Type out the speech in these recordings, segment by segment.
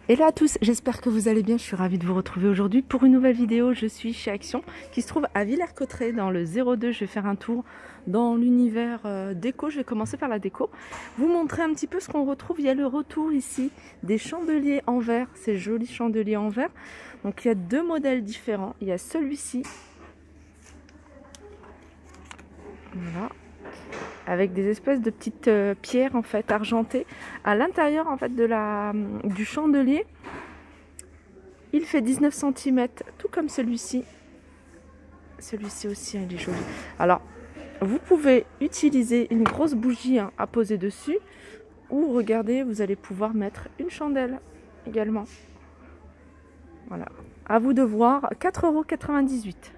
Hello à tous, j'espère que vous allez bien, je suis ravie de vous retrouver aujourd'hui pour une nouvelle vidéo. Je suis chez Action qui se trouve à Villers-Cotterêts dans le 02. Je vais faire un tour dans l'univers déco, je vais commencer par la déco. Vous montrer un petit peu ce qu'on retrouve. Il y a le retour ici des chandeliers en verre, ces jolis chandeliers en verre. Donc il y a deux modèles différents, il y a celui-ci. Voilà. Avec des espèces de petites pierres en fait argentées à l'intérieur en fait du chandelier. Il fait 19 cm, tout comme celui-ci. Celui-ci aussi, il est joli. Alors, vous pouvez utiliser une grosse bougie à poser dessus, ou regardez, vous allez pouvoir mettre une chandelle également. Voilà. À vous de voir. 4,98 €.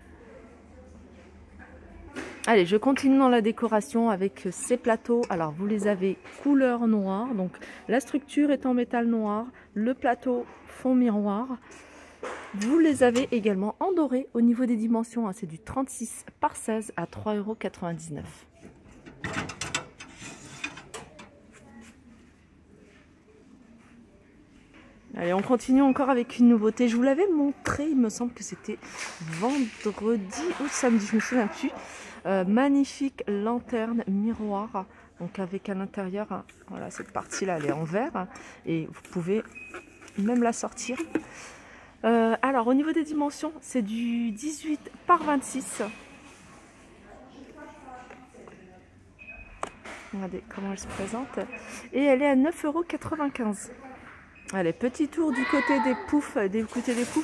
Allez, je continue dans la décoration avec ces plateaux. Alors, vous les avez couleur noire. Donc, la structure est en métal noir. Le plateau fond miroir. Vous les avez également en doré au niveau des dimensions. C'est du 36 par 16 à 3,99 €. Allez, on continue encore avec une nouveauté. Je vous l'avais montré, il me semble que c'était vendredi ou samedi, je ne me souviens plus. Magnifique lanterne miroir, donc avec à l'intérieur, voilà, cette partie-là, elle est en verre et vous pouvez même la sortir. Alors, au niveau des dimensions, c'est du 18 par 26. Regardez comment elle se présente. Et elle est à 9,95 €. Allez, petit tour du côté des poufs.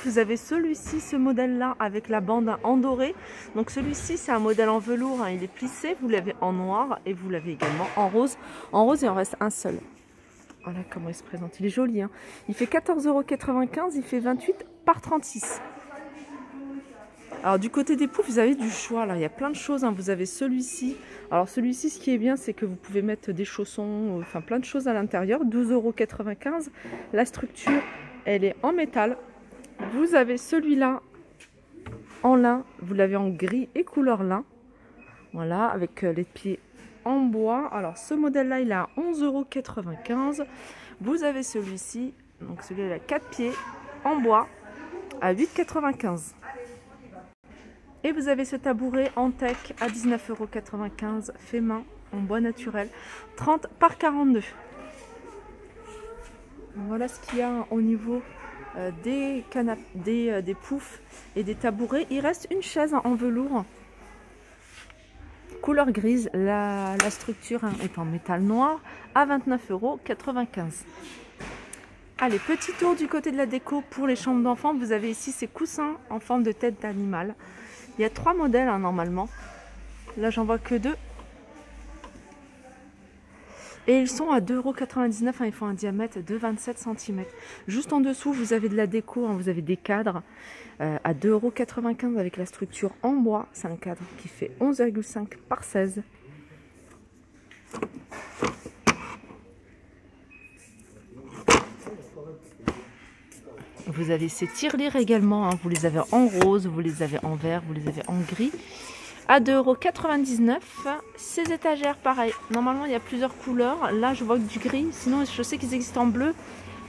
Vous avez celui-ci, ce modèle-là, avec la bande en doré. Donc celui-ci, c'est un modèle en velours. Il est plissé. Vous l'avez en noir et vous l'avez également en rose. En rose, il en reste un seul. Voilà comment il se présente. Il est joli. Il fait 14,95 €. Il fait 28 par 36. Alors du côté des poufs, vous avez du choix. Là, il y a plein de choses. Vous avez celui-ci. Alors celui-ci, ce qui est bien, c'est que vous pouvez mettre des chaussons, enfin plein de choses à l'intérieur. 12,95 €. La structure, elle est en métal. Vous avez celui-là en lin. Vous l'avez en gris et couleur lin. Voilà, avec les pieds en bois. Alors ce modèle-là, il est à 11,95 €. Vous avez celui-ci, donc celui-là, 4 pieds en bois à 8,95 €. Et vous avez ce tabouret en teck à 19,95 €, fait main, en bois naturel, 30 par 42. Voilà ce qu'il y a au niveau des poufs et des tabourets. Il reste une chaise en velours, couleur grise. La structure est en métal noir à 29,95 €. Allez, petit tour du côté de la déco pour les chambres d'enfants. Vous avez ici ces coussins en forme de tête d'animal. Il y a 3 modèles normalement. Là, j'en vois que 2. Et ils sont à 2,99 €. Ils font un diamètre de 27 cm. Juste en dessous, vous avez de la déco. Vous avez des cadres à 2,95 € avec la structure en bois. C'est un cadre qui fait 11,5 par 16. Vous avez ces tirelires également, vous les avez en rose, vous les avez en vert, vous les avez en gris, à 2,99 €. Ces étagères, pareil, normalement il y a plusieurs couleurs, là je vois que du gris, sinon je sais qu'ils existent en bleu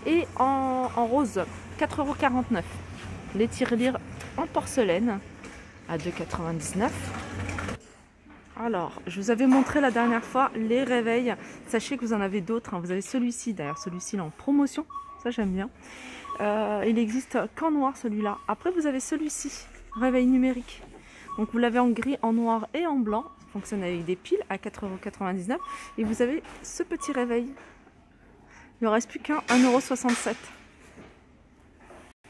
et en rose, 4,49 €. Les tirelires en porcelaine, à 2,99 €. Alors, je vous avais montré la dernière fois les réveils, sachez que vous en avez d'autres, vous avez celui-ci, d'ailleurs celui-ci là en promotion, ça j'aime bien. Il existe qu'en noir celui-là. Après vous avez celui-ci, réveil numérique. Donc vous l'avez en gris, en noir et en blanc. Ça fonctionne avec des piles à 4,99 €. Et vous avez ce petit réveil. Il ne reste plus qu'un 1,67 €.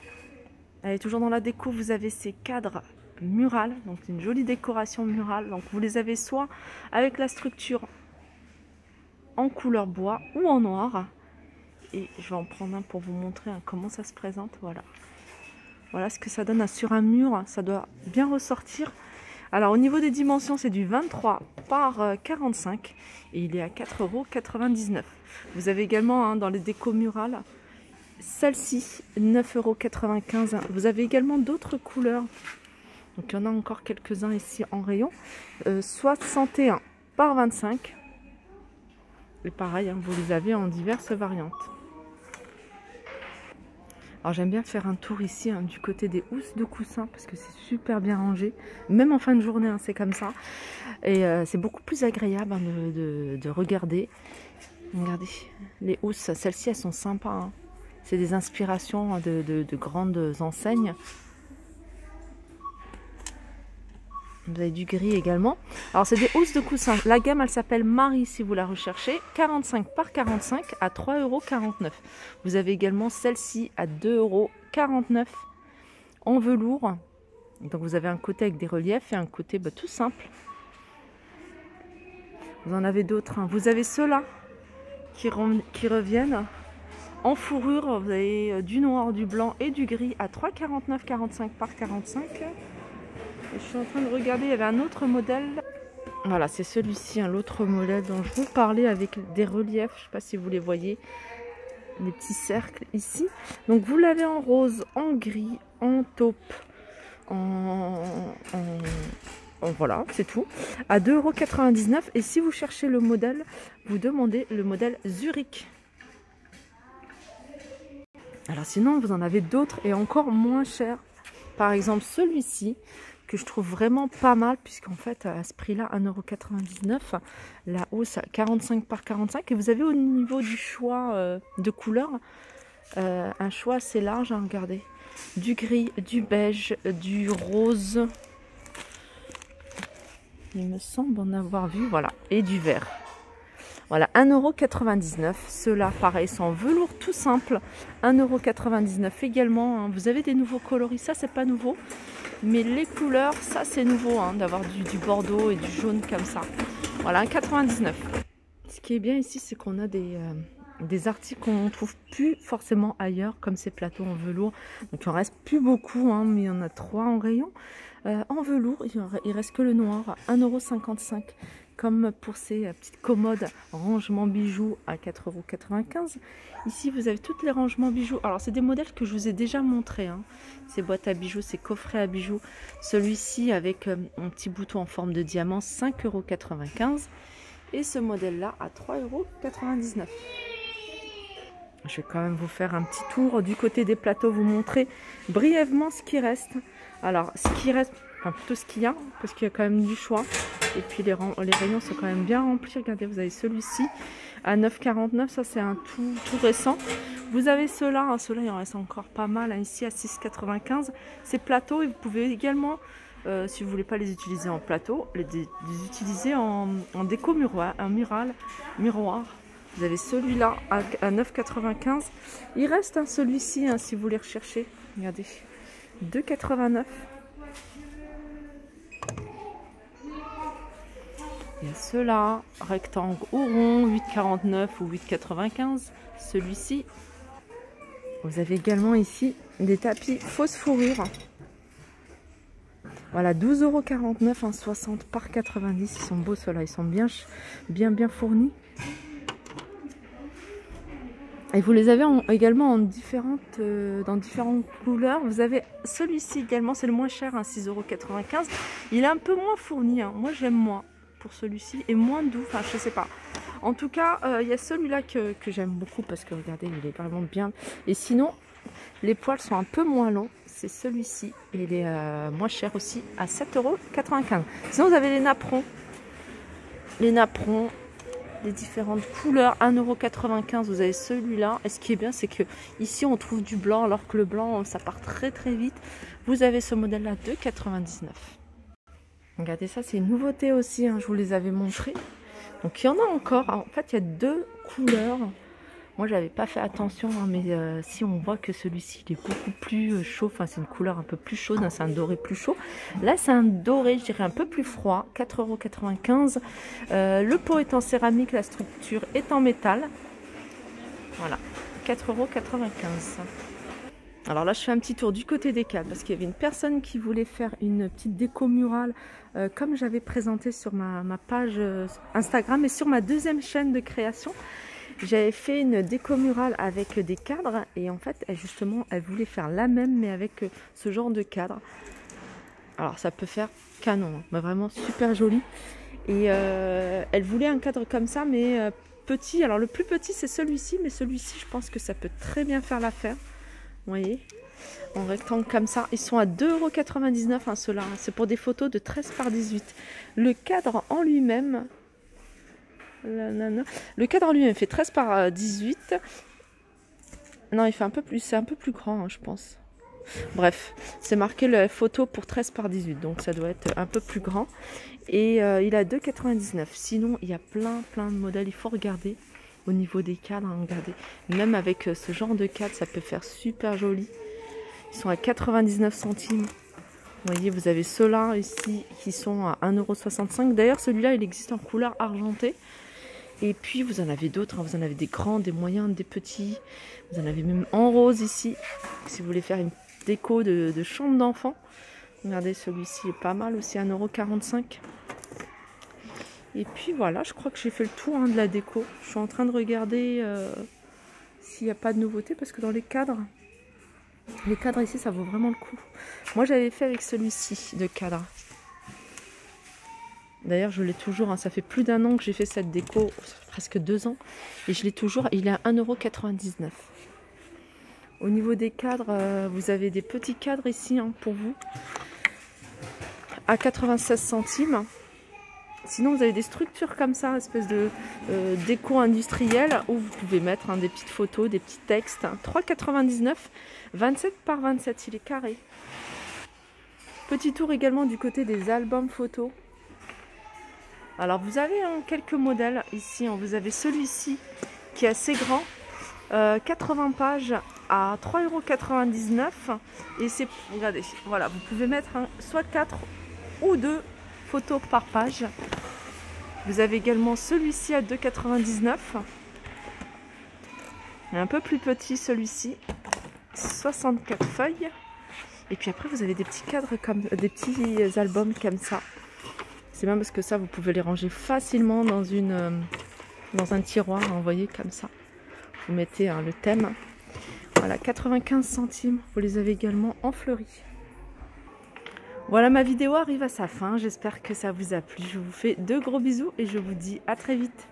Allez, toujours dans la déco, vous avez ces cadres murales. Donc une jolie décoration murale. Donc vous les avez soit avec la structure en couleur bois ou en noir. Et je vais en prendre un pour vous montrer comment ça se présente. Voilà. Voilà ce que ça donne sur un mur. Ça doit bien ressortir. Alors au niveau des dimensions, c'est du 23 par 45 et il est à 4,99 €. Vous avez également dans les décos murales, celle-ci, 9,95 €. Vous avez également d'autres couleurs. Donc il y en a encore quelques-uns ici en rayon. 61 par 25. Et pareil, vous les avez en diverses variantes. Alors j'aime bien faire un tour ici hein, du côté des housses de coussins parce que c'est super bien rangé. Même en fin de journée, hein, c'est comme ça. Et c'est beaucoup plus agréable hein, de regarder. Regardez, les housses, celles-ci elles sont sympas. Hein. C'est des inspirations de grandes enseignes. Vous avez du gris également. Alors c'est des housses de coussins. La gamme elle s'appelle Marie si vous la recherchez. 45 par 45 à 3,49 €. Vous avez également celle-ci à 2,49 € en velours. Donc vous avez un côté avec des reliefs et un côté tout simple. Vous en avez d'autres. Hein. Vous avez ceux-là qui reviennent en fourrure. Vous avez du noir, du blanc et du gris à 3,49 €, 45 par 45. Je suis en train de regarder, il y avait un autre modèle. Voilà, c'est celui-ci, hein, l'autre modèle dont je vous parlais avec des reliefs. Je ne sais pas si vous les voyez, les petits cercles ici. Donc vous l'avez en rose, en gris, en taupe, voilà, c'est tout. À 2,99 €. Et si vous cherchez le modèle, vous demandez le modèle Zurich. Alors sinon, vous en avez d'autres et encore moins chers. Par exemple, celui-ci. Que je trouve vraiment pas mal puisqu'en fait à ce prix là 1,99 €, la hausse à 45 par 45 et vous avez au niveau du choix de couleurs un choix assez large à regarder, du gris, du beige, du rose, il me semble en avoir vu, voilà, et du vert. Voilà, 1,99 €. Ceux-là, pareil, sont en velours tout simple. 1,99 € également. Hein. Vous avez des nouveaux coloris, ça c'est pas nouveau. Mais les couleurs, ça c'est nouveau, hein, d'avoir du bordeaux et du jaune comme ça. Voilà, 1,99 €. Ce qui est bien ici, c'est qu'on a des articles qu'on ne trouve plus forcément ailleurs, comme ces plateaux en velours. Donc il en reste plus beaucoup, hein, mais il y en a 3 en rayon. En velours, il reste que le noir, 1,55 €. Comme pour ces petites commodes rangement bijoux à 4,95 €. Ici, vous avez tous les rangements bijoux. Alors, c'est des modèles que je vous ai déjà montrés. Hein. Ces boîtes à bijoux, ces coffrets à bijoux. Celui-ci avec un petit bouton en forme de diamant, 5,95 €. Et ce modèle-là à 3,99 €. Je vais quand même vous faire un petit tour du côté des plateaux, vous montrer brièvement ce qui reste. Alors, ce qui reste, enfin plutôt ce qu'il y a, parce qu'il y a quand même du choix. Et puis les rayons sont quand même bien remplis. Regardez, vous avez celui-ci à 9,49 €. Ça, c'est un tout récent. Vous avez ceux-là. Hein, ceux-là, il en reste encore pas mal. Hein, ici à 6,95 €. Ces plateaux, et vous pouvez également, si vous ne voulez pas les utiliser en plateau, les utiliser en déco miroir. Vous avez celui-là à 9,95 €. Il reste hein, celui-ci, hein, si vous les recherchez. Regardez, 2,89 €. Il y a ceux-là, rectangle ou rond, 8,49 € ou 8,95 €. Celui-ci. Vous avez également ici des tapis fausse fourrure. Voilà, 12,49 €, 60 par 90. Ils sont beaux ceux-là, ils sont bien fournis. Et vous les avez également dans différentes couleurs. Vous avez celui-ci également, c'est le moins cher, hein, 6,95 €. Il est un peu moins fourni, hein. Moi j'aime moins pour celui-ci et moins doux, enfin je sais pas. En tout cas, il y a celui-là que j'aime beaucoup parce que regardez, il est vraiment bien. Et sinon, les poils sont un peu moins longs. C'est celui-ci et il est moins cher aussi à 7,95 €. Sinon, vous avez les napperons. Les napperons. Les différentes couleurs, 1,95 €. Vous avez celui-là. Et ce qui est bien, c'est que ici on trouve du blanc, alors que le blanc ça part très vite. Vous avez ce modèle-là, 2,99 €. Regardez ça, c'est une nouveauté aussi. Hein, je vous les avais montrés. Donc il y en a encore. Alors, en fait, il y a 2 couleurs. Moi, j'avais pas fait attention, hein, mais si on voit que celui-ci il est beaucoup plus chaud. Enfin, c'est une couleur un peu plus chaude. Hein, c'est un doré plus chaud. Là, c'est un doré, je dirais un peu plus froid. 4,95 €. Le pot est en céramique, la structure est en métal. Voilà, 4,95 €. Alors là, je fais un petit tour du côté des cadres parce qu'il y avait une personne qui voulait faire une petite déco murale comme j'avais présenté sur ma page Instagram et sur ma deuxième chaîne de création. J'avais fait une déco murale avec des cadres et en fait, justement, elle voulait faire la même mais avec ce genre de cadre. Alors ça peut faire canon, hein, mais vraiment super joli. Et elle voulait un cadre comme ça mais petit. Alors le plus petit c'est celui-ci, mais celui-ci je pense que ça peut très bien faire l'affaire. Vous voyez, en rectangle comme ça. Ils sont à 2,99 € hein, ceux-là. C'est pour des photos de 13 par 18. Le cadre en lui-même... Le cadre en lui-même fait 13 par 18. Non, il fait un peu plus, c'est un peu plus grand, hein, je pense. Bref, c'est marqué la photo pour 13 par 18, donc ça doit être un peu plus grand. Et il a 2,99 €. Sinon, il y a plein de modèles. Il faut regarder au niveau des cadres. Hein, regardez. Même avec ce genre de cadre, ça peut faire super joli. Ils sont à 99 centimes. Vous voyez, vous avez ceux-là ici qui sont à 1,65 €. D'ailleurs, celui-là, il existe en couleur argentée. Et puis, vous en avez d'autres. Hein. Vous en avez des grands, des moyens, des petits. Vous en avez même en rose ici. Si vous voulez faire une déco de chambre d'enfant. Regardez, celui-ci est pas mal aussi, 1,45 €. Et puis voilà, je crois que j'ai fait le tour hein, de la déco. Je suis en train de regarder s'il n'y a pas de nouveauté. Parce que dans les cadres ici, ça vaut vraiment le coup. Moi, j'avais fait avec celui-ci de cadre. D'ailleurs, je l'ai toujours. Hein, ça fait plus d'1 an que j'ai fait cette déco. Ça fait presque 2 ans. Et je l'ai toujours. Il est à 1,99 €. Au niveau des cadres, vous avez des petits cadres ici hein, pour vous. À 96 centimes. Sinon, vous avez des structures comme ça, espèce de déco industrielle, où vous pouvez mettre hein, des petites photos, des petits textes. 3,99 €, 27 par 27, il est carré. Petit tour également du côté des albums photos. Alors, vous avez hein, quelques modèles ici. Hein. Vous avez celui-ci qui est assez grand, 80 pages à 3,99 €. Et c'est, regardez, voilà, vous pouvez mettre hein, soit 4 ou 2 photos par page. Vous avez également celui-ci à 2,99 €. Un peu plus petit celui-ci, 64 feuilles. Et puis après vous avez des petits cadres comme des petits albums comme ça. C'est même parce que ça vous pouvez les ranger facilement dans un tiroir, vous voyez comme ça. Vous mettez hein, le thème. Voilà, 95 centimes. Vous les avez également en fleuris. Voilà, ma vidéo arrive à sa fin. J'espère que ça vous a plu. Je vous fais de gros bisous et je vous dis à très vite.